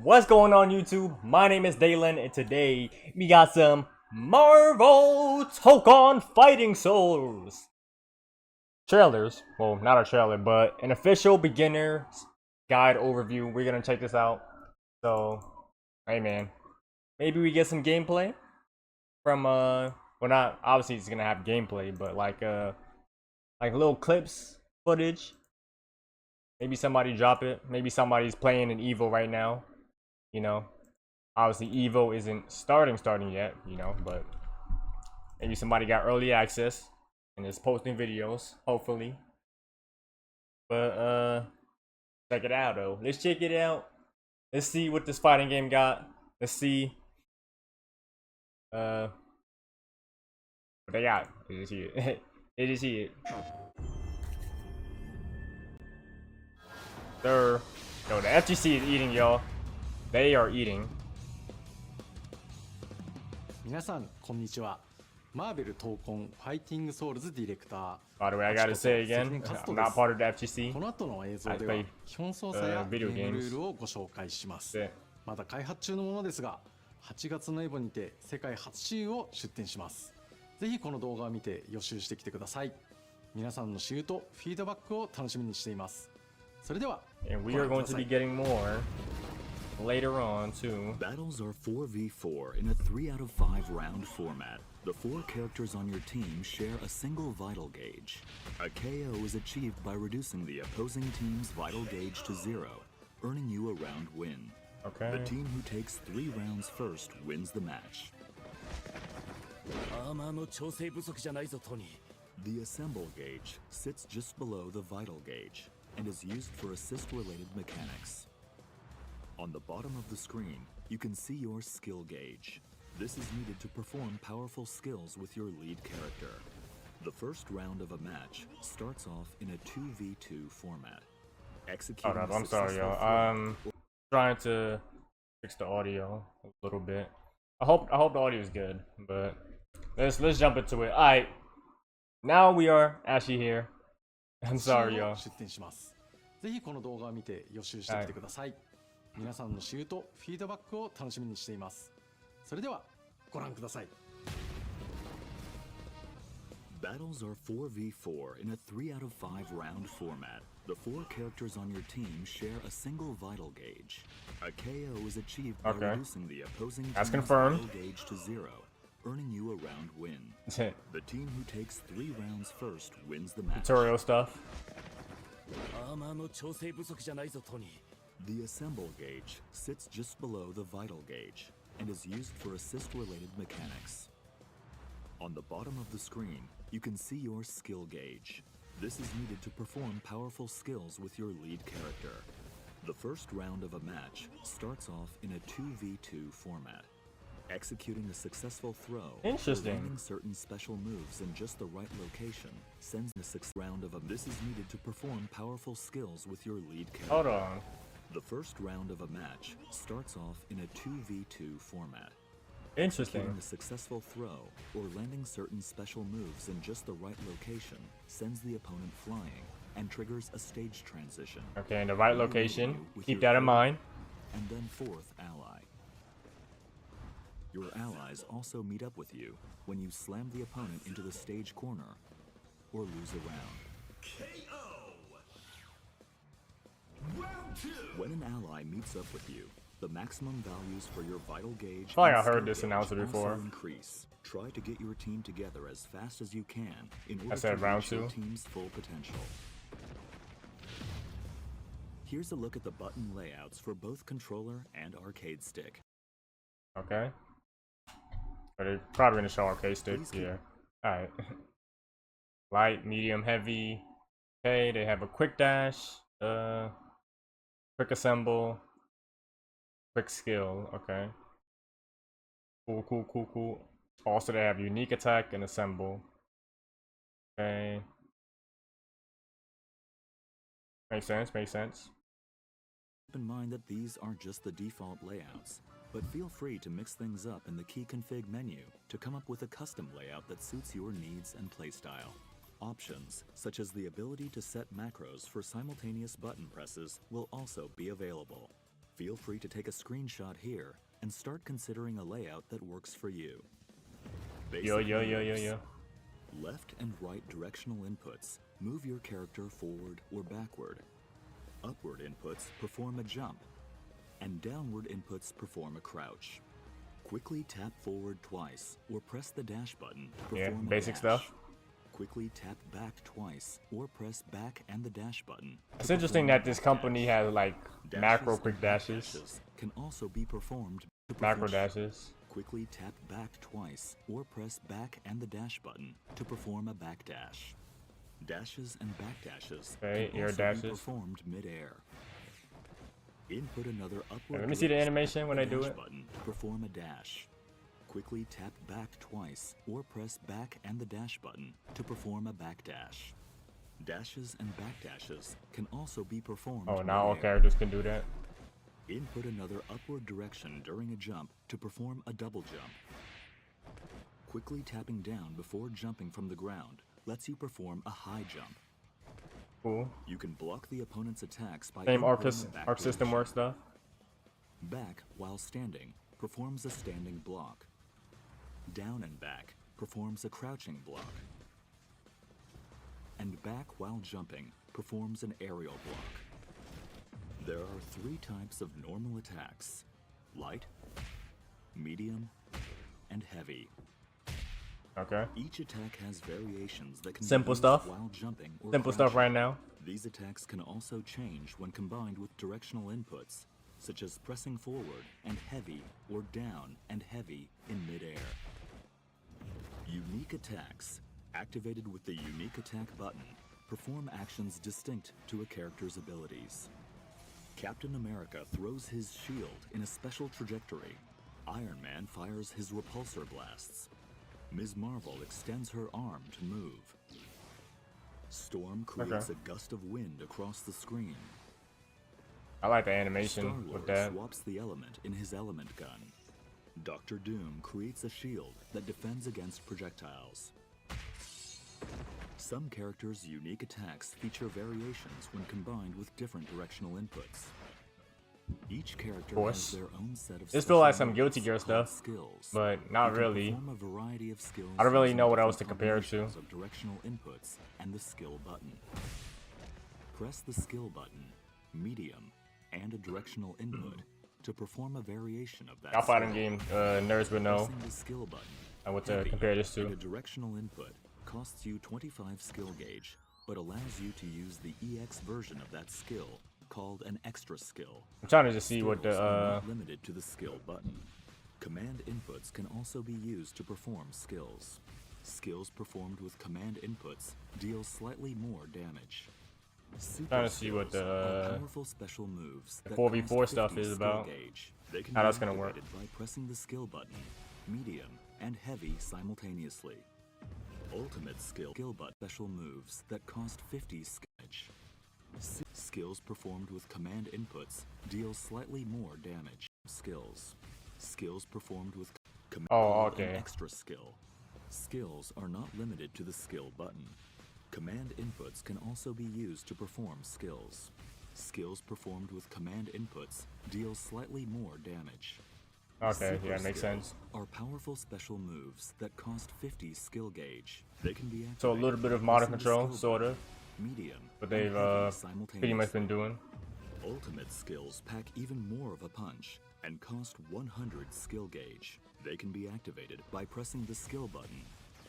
What's going on YouTube? My name is Dalen and today we got some Marvel Tokon Fighting Souls trailers. Well, not a trailer, but an official beginner's guide overview. We're gonna check this out. So, hey man, maybe we get some gameplay from well, not obviously it's gonna have gameplay, but like little clips, footage. Maybe somebody drop it. Maybe somebody's playing an Evo right now. You know, obviously Evo isn't starting yet. You know, but maybe somebody got early access and is posting videos. Hopefully, but check it out though. Let's check it out. Let's see what this fighting game got. Let's see what they got. It is here. It is here. Yo, the FGC is eating, y'all. They are eating. 皆さんこんにちは。マーベル闘魂ファイティングソウルズディレクター。By the way, I gotta say again, I'm not part of the FGC. この後の映像では基本操作やゲームルールをご紹介します。まだ開発中のものですが、8月のエボにて世界初私有を出展します。ぜひこの動画を見て予習してきてください。皆さんの私有とフィードバックを楽しみにしています。それでは。And we are going to be getting more later on too. Battles are 4v4 in a 3 out of 5 round format. The 4 characters on your team share a single vital gauge. A KO is achieved by reducing the opposing team's vital gauge to 0, earning you a round win. Okay. The team who takes 3 rounds first wins the match. The assemble gauge sits just below the vital gauge and is used for assist-related mechanics. On the bottom of the screen, you can see your skill gauge. This is needed to perform powerful skills with your lead character. The first round of a match starts off in a 2v2 format. Hold up, I'm sorry, y'all. I'm trying to fix the audio a little bit. I hope the audio is good, but let's jump into it. All right, now we are actually here. I'm sorry, y'all. 出展します。ぜひこの動画を見て予習してきてください。皆さんの私有とフィードバックを楽しみにしています。それではご覧ください。Battles are 4v4 in a 3 out of 5 round format. The 4 characters on your team share a single vital gauge. A KO is achieved by reducing the opposing team's vital gauge to 0, earning you a round win. The team who takes 3 rounds first wins the match. Tutorial stuff. The assemble gauge sits just below the vital gauge and is used for assist-related mechanics. On the bottom of the screen, you can see your skill gauge. This is needed to perform powerful skills with your lead character. The first round of a match starts off in a 2v2 format. Executing a successful throw or landing certain special moves in just the right location sends the 6th round of a. This is needed to perform powerful skills with your lead character. Hold on. The first round of a match starts off in a 2v2 format. Interesting. Executing a successful throw or landing certain special moves in just the right location sends the opponent flying and triggers a stage transition. Okay, in the right location. Keep that in mind. And then 4th ally. Your allies also meet up with you when you slam the opponent into the stage corner or lose a round. When an ally meets up with you, the maximum values for your vital gauge I heard this announced before. Increase. Try to get your team together as fast as you can in order to reach your team's full potential. Here's a look at the button layouts for both controller and arcade stick. Okay. But they're probably gonna show arcade stick. Yeah. Alright. Light, medium, heavy. Okay, they have a quick dash, quick assemble, quick skill. Okay. Cool. Also, they have unique attack and assemble. Okay. Makes sense. Keep in mind that these aren't just the default layouts, but feel free to mix things up in the key config menu to come up with a custom layout that suits your needs and playstyle. Options, such as the ability to set macros for simultaneous button presses, will also be available. Feel free to take a screenshot here and start considering a layout that works for you. Yo. Left and right directional inputs move your character forward or backward. Upward inputs perform a jump, and downward inputs perform a crouch. Quickly tap forward twice or press the dash button to perform a basic dash. stuff. Quickly tap back twice or press back and the dash button. It's interesting that this company has like Dashes macro and quick back dashes. can also be performed to Macro perform- dashes. Quickly tap back twice or press back and the dash button to perform a back dash. Dashes and back dashes Okay, can air also dashes. be performed mid-air. Input another upward Let me see the direction animation when I do dash it. button to perform a dash. Quickly tap back twice or press back and the dash button to perform a back dash. Dashes and back dashes can also be performed Oh, now all mid-air. characters can do that. Input another upward direction during a jump to perform a double jump. Quickly tapping down before jumping from the ground lets you perform a high jump. Cool. You can block the opponent's attacks by Same arc, inputting a back arc system direction. work stuff. Back while standing performs a standing block. Down and back performs a crouching block. And back while jumping performs an aerial block. There are 3 types of normal attacks: light, medium, and heavy. Okay. Each attack has variations that can Simple be used stuff. while jumping or Simple stuff crouching. right now. These attacks can also change when combined with directional inputs, such as pressing forward and heavy or down and heavy in midair. Unique attacks, activated with the unique attack button, perform actions distinct to a character's abilities. Captain America throws his shield in a special trajectory. Iron Man fires his repulsor blasts. Ms. Marvel extends her arm to move. Storm creates Okay. a gust of wind across the screen. I like the animation Star-Lord with that. swaps the element in his element gun. Doctor Doom creates a shield that defends against projectiles. Some characters' unique attacks feature variations when combined with different directional inputs. Each character course. has their own set of This feel like special some Guilty moves Gear called stuff, skills. but not You can really. perform a variety of skills I don't really using know what else different to compare it to. combinations of directional inputs and the skill button. Press the skill button, medium, and a directional input to perform a variation of that Y'all fighting skill. game nerds would know Pressing the skill button, what to heavy, compare this and a to. directional input costs you 25 skill gauge, but allows you to use the EX version of that skill called an extra skill. I'm trying to just see what Skills are the not limited to the skill button. Command inputs can also be used to perform skills. Skills performed with command inputs deal slightly more damage. Super Trying to see what skills are the powerful special moves that 4v4 cost stuff 50 is skill about. gauge. They can How be that's gonna work. activated by pressing the skill button, medium, and heavy simultaneously. Ultimate skill button special moves that cost 50 skill gauge. Skills performed with command inputs deal slightly more damage. Skills performed with command Oh, an okay. extra skill. Skills are not limited to the skill button. Command inputs can also be used to perform skills. Skills performed with command inputs deal slightly more damage. Okay, Super yeah, makes skills sense. are powerful special moves that cost 50 skill gauge. They can be So a activated little bit by of modern pressing the control, skill sort of, button, medium, what and they've heavy pretty much been simultaneously. doing. Ultimate skills pack even more of a punch and cost 100 skill gauge. They can be activated by pressing the skill button,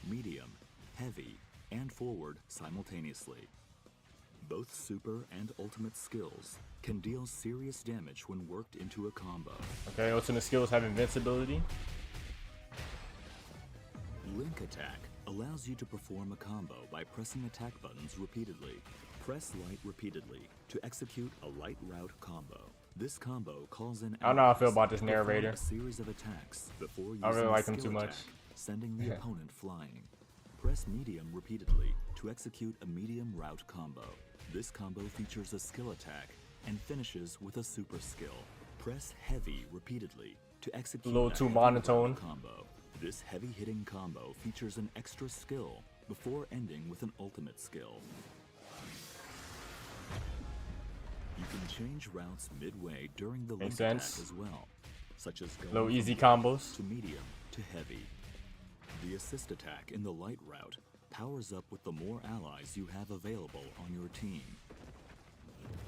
medium, heavy, and forward simultaneously. Both super and ultimate skills can deal serious damage when worked into a combo. Okay, ultimate skills have invincibility. Link attack allows you to perform a combo by pressing attack buttons repeatedly. Press light repeatedly to execute a light route combo. This combo calls in I don't know how I feel allies about this to perform narrator. a series of attacks before using I really a like him skill too much. attack, sending the opponent flying. Press medium repeatedly to execute a medium route combo. This combo features a skill attack and finishes with a super skill. Press heavy repeatedly to execute A little a too heavy monotone. route combo. This heavy hitting combo features an extra skill before ending with an ultimate skill. You can change routes midway during the Makes link attack sense. as well, such as going Little from easy light combos. to medium to heavy. The assist attack in the light route powers up with the more allies you have available on your team.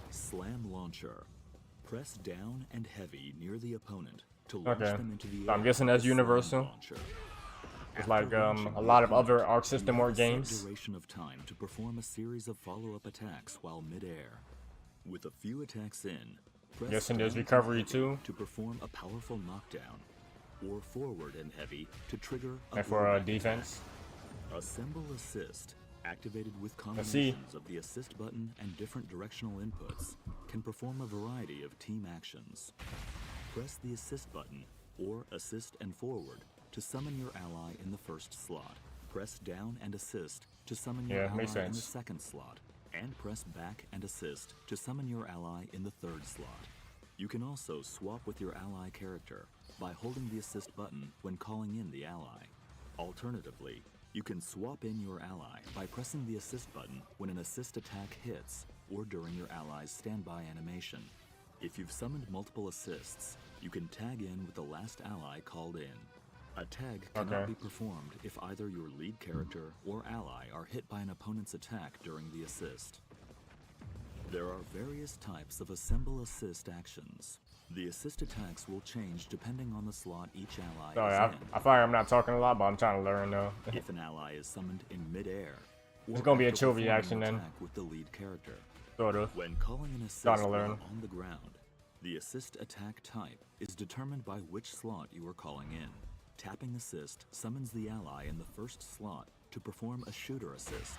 Slam Launcher. Press down and heavy near the opponent to launch Okay. them into the So I'm air guessing with that's the Slam universal. Launcher. It's After like launching a the lot of opponent, other Arc you System have War a set games. duration of time to perform a series of follow-up attacks while midair. With a few attacks in, press Guessing there's down and recovery heavy too. to perform a powerful knockdown, or forward and heavy to trigger a And for blowback defense. attack. Assemble Assist, activated with Let's see. combinations of the assist button and different directional inputs, can perform a variety of team actions. Press the assist button, or assist and forward, to summon your ally in the first slot. Press down and assist to summon your Yeah, ally makes in the sense. second slot, and press back and assist to summon your ally in the third slot. You can also swap with your ally character by holding the assist button when calling in the ally. Alternatively, you can swap in your ally by pressing the assist button when an assist attack hits or during your ally's standby animation. If you've summoned multiple assists, you can tag in with the last ally called in. A tag cannot Okay. be performed if either your lead character or ally are hit by an opponent's attack during the assist. There are various types of assemble assist actions. The assist attacks will change depending on the slot each ally Sorry, is I in. feel like I'm not talking a lot, but I'm trying to learn though. If an ally is summoned in midair, It's or gonna be a after chill performing reaction an then. attack with the lead character. Sort of. When calling an assist Starting to while learn. on the ground, the assist attack type is determined by which slot you are calling in. Tapping assist summons the ally in the first slot to perform a shooter assist,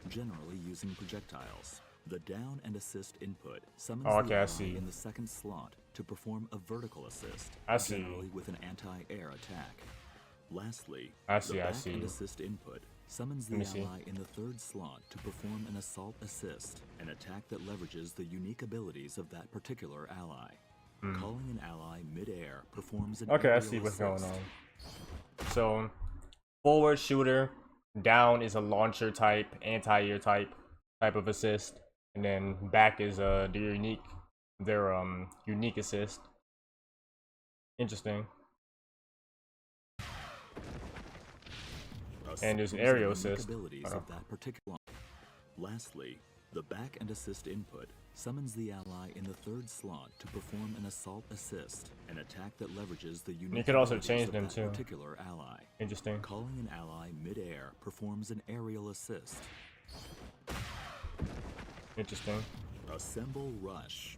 generally using projectiles. The down and assist input summons Oh, okay, the I ally see. in the second slot to perform a vertical assist, I see. generally with an anti-air attack. Lastly, I see, the I back see. and assist input summons the Let me see. ally in the third slot to perform an assault assist, an attack that leverages the unique abilities of that particular ally. Calling an ally mid-air performs an Hmm. Okay, I aerial see what's assist. going on. So, forward shooter, down is a launcher type, anti-air type of assist, and then back is their unique assist. Interesting. And there's Assumes the aerial unique assist. abilities Oh. of that particular. Lastly, the back and assist input summons the ally in the third slot to perform an assault assist, an attack that leverages the unique could also abilities change of them that too. particular ally. Interesting. Calling an ally mid-air performs an aerial assist. Interesting. Assemble Rush.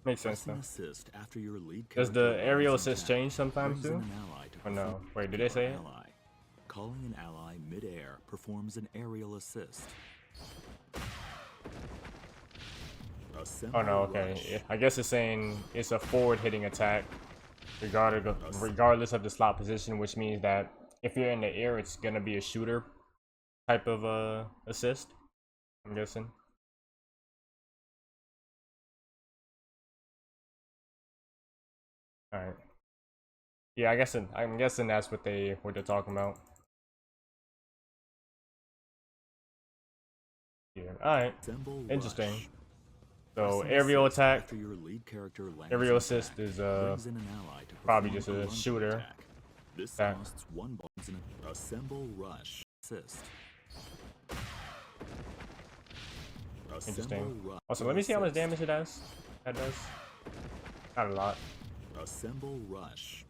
Makes sense Pressing though. assist after your lead Does character the aerial lands an assist attack change sometimes brings in too? an ally to Or no? perform Wait, did your they say it? ally. Calling an ally mid-air performs an aerial assist. Assemble Oh no, okay. Rush. Yeah, I guess it's saying it's a forward hitting attack, regardless of the slot position, which means that if you're in the air, it's gonna be a shooter type of assist. I'm guessing. All right. Yeah, I'm guessing that's what they're talking about. Yeah. All right. Assemble Interesting. Rush. So Pressing aerial assist attack. after your lead character lands Aerial an assist attack is brings in an ally to probably perform just a lunging shooter attack. This attack. costs 1 bonus in a Assemble Rush assist. Interesting. Assemble Rush Also, let me see how much assist. damage it does. That does. Not a lot. Assemble Rush.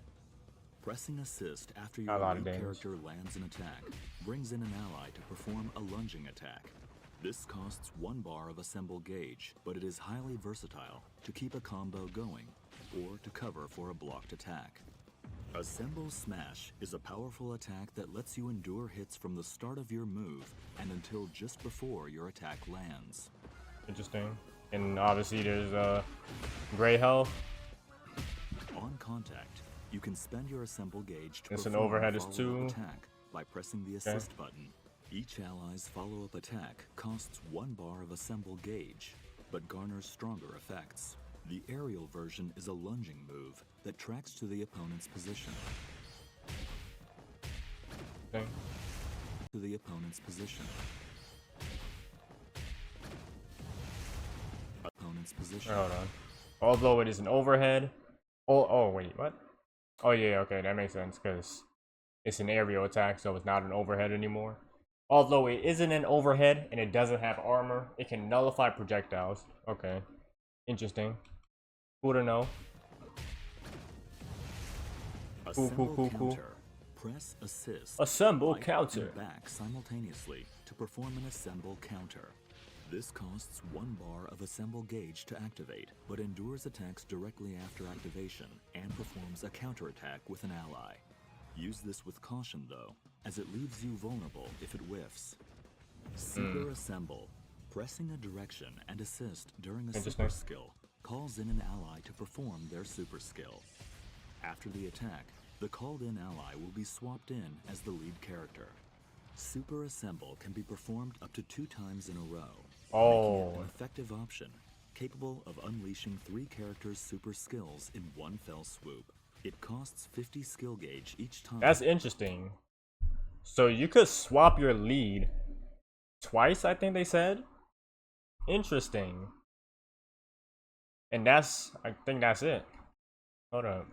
Pressing assist after Not a your lot of lead damage. character lands an attack brings in an ally to perform a lunging attack. This costs 1 bar of assemble gauge, but it is highly versatile to keep a combo going or to cover for a blocked attack. Assemble Smash is a powerful attack that lets you endure hits from the start of your move and until just before your attack lands. Interesting. And obviously there's gray health. On contact, you can spend your assemble gauge to It's an perform overhead a is follow-up 2. attack by pressing the assist button. Each ally's follow-up attack costs 1 bar of assemble gauge, but garners stronger effects. The aerial version is a lunging move that tracks to the opponent's position. Thing. To the opponent's position. opponent's position. Hold on. Although it is an overhead. Oh wait, what? Oh yeah, okay, that makes sense because it's an aerial attack, so it's not an overhead anymore. Although it isn't an overhead and it doesn't have armor, it can nullify projectiles. Okay, interesting. Cool to know. Cool. Press assist. Assemble counter. And back simultaneously to perform an assemble counter. This costs 1 bar of assemble gauge to activate, but endures attacks directly after activation and performs a counterattack with an ally. Use this with caution though, as it leaves you vulnerable if it whiffs. Super assemble. Pressing a direction and assist during a super skill calls in an ally to perform their super skill. After the attack, the called-in ally will be swapped in as the lead character. Super assemble can be performed up to 2 times in a row, making it an effective option, capable of unleashing 3 characters' super skills in one fell swoop. It costs 50 skill gauge each time. That's interesting. So you could swap your lead twice, I think they said. Interesting. And I think that's it. Hold up.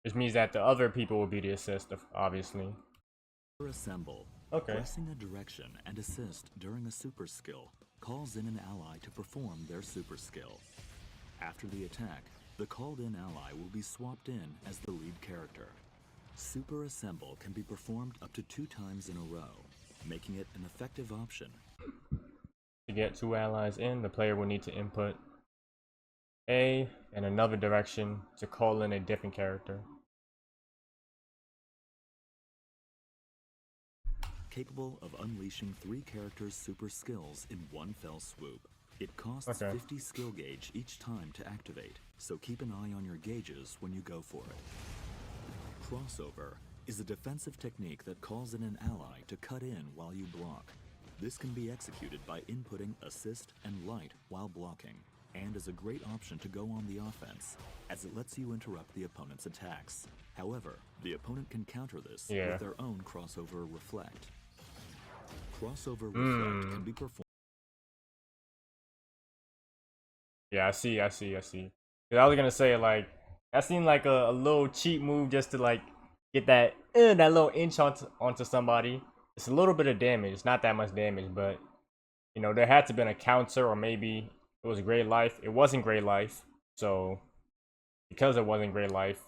Which means that the other people will be the assist, obviously. Assemble. Okay. Pressing a direction and assist during a super skill calls in an ally to perform their super skill. After the attack, the called-in ally will be swapped in as the lead character. Super assemble can be performed up to 2 times in a row, making it an effective option. To get 2 allies in, the player will need to input A in another direction to call in a different character. Capable of unleashing 3 characters' super skills in one fell swoop. It costs 50 skill gauge each time to activate, so keep an eye on your gauges when you go for it. Crossover is a defensive technique that calls in an ally to cut in while you block. This can be executed by inputting assist and light while blocking, and is a great option to go on the offense, as it lets you interrupt the opponent's attacks. However, the opponent can counter this with their own crossover reflect. Crossover reflect can be performed. Yeah, I see. 'Cause I was gonna say, like, that seemed like a little cheap move just to like get that little inch onto somebody. It's a little bit of damage. It's not that much damage, but you know, there had to have been a counter, or maybe it was Great Life. It wasn't Great Life, so because it wasn't Great Life,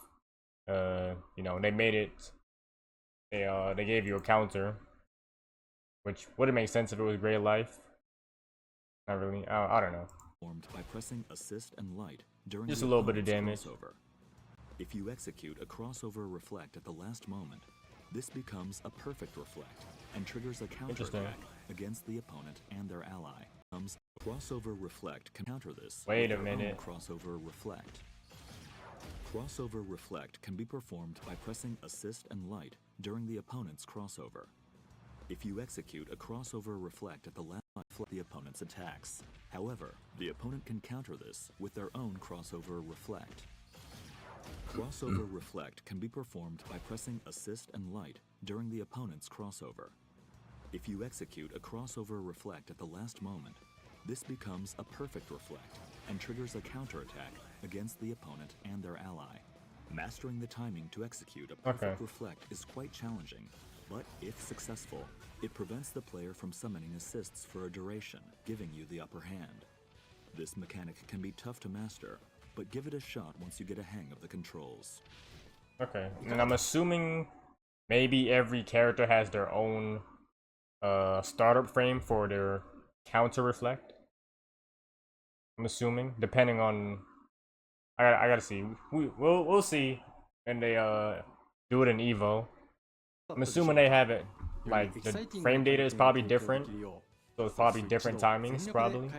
you know, they made it. They gave you a counter, which wouldn't make sense if it was Great Life. Not really. I don't know. By pressing assist and light during just a little bit of damage. Crossover. If you execute a crossover reflect at the last moment, this becomes a perfect reflect and triggers a counterattack against the opponent and their ally. Crossover reflect can counter this. Wait a minute. Crossover reflect. Crossover reflect can be performed by pressing assist and light during the opponent's crossover. If you execute a crossover reflect at the last moment, the opponent's attacks. However, the opponent can counter this with their own crossover reflect. Crossover reflect can be performed by pressing assist and light during the opponent's crossover. If you execute a crossover reflect at the last moment, this becomes a perfect reflect and triggers a counterattack against the opponent and their ally. Mastering the timing to execute a perfect reflect is quite challenging, but if successful, it prevents the player from summoning assists for a duration, giving you the upper hand. This mechanic can be tough to master, but give it a shot once you get a hang of the controls. Okay, and I'm assuming maybe every character has their own startup frame for their counter reflect. I'm assuming, depending on. I gotta see. We'll see, and they do it in Evo. I'm assuming they have it. Like the frame data is probably different, so it's probably different timings, probably.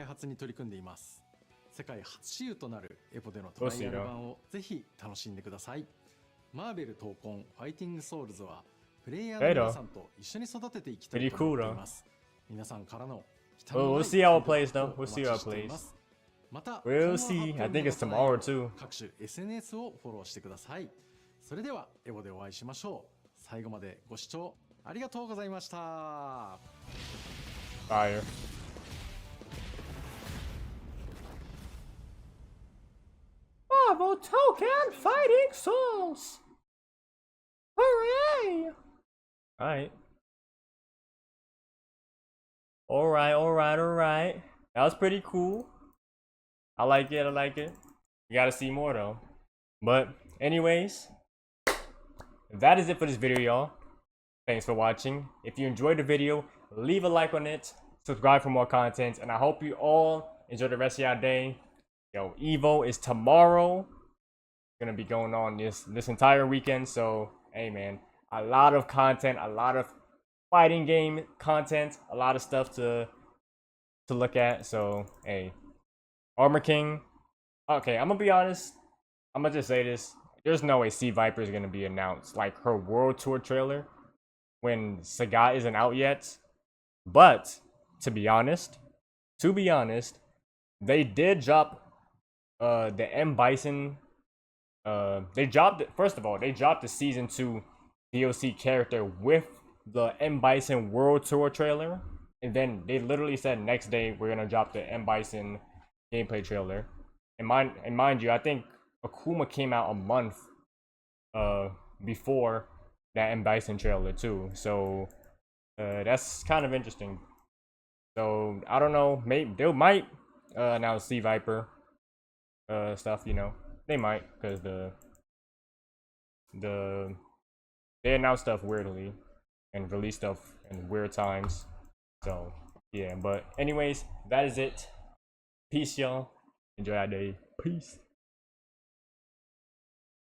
世界初使用となるエポでのトライアル版をぜひ楽しんでください。マーベル闘魂ファイティングソウルズはプレイヤーの皆さんと一緒に育てていきたいと思っています。皆さんからの期待の We'll see how it plays though. We'll see how it plays. また We'll see. I think it's tomorrow too. 各種 SNS をフォローしてください。それではエボでお会いしましょう。最後までご視聴ありがとうございました。Fire. Marvel Tokon Fighting Souls! Hooray! Alright. Alright. That was pretty cool. I like it. You gotta see more though. But anyways, that is it for this video, y'all. Thanks for watching. If you enjoyed the video, leave a like on it, subscribe for more content, and I hope you all enjoy the rest of your day. Yo, Evo is tomorrow. It's gonna be going on this entire weekend, so hey man, a lot of content, a lot of fighting game content, a lot of stuff to look at. So hey, Armor King. Okay, I'm gonna be honest. I'm gonna just say this. There's no way Sea Viper is gonna be announced like her World Tour trailer when Sagat isn't out yet. But to be honest, they did drop the M Bison. They dropped first of all, they dropped the season 2 DLC character with the M Bison World Tour trailer, and then they literally said next day we're gonna drop the M Bison gameplay trailer. And mind you, I think Akuma came out a month before that M Bison trailer too. So that's kind of interesting. So I don't know, maybe they might announce Sea Viper stuff, you know. They might, because they announce stuff weirdly and release stuff in weird times. So yeah, but anyways, that is it. Peace, y'all. Enjoy our day. Peace.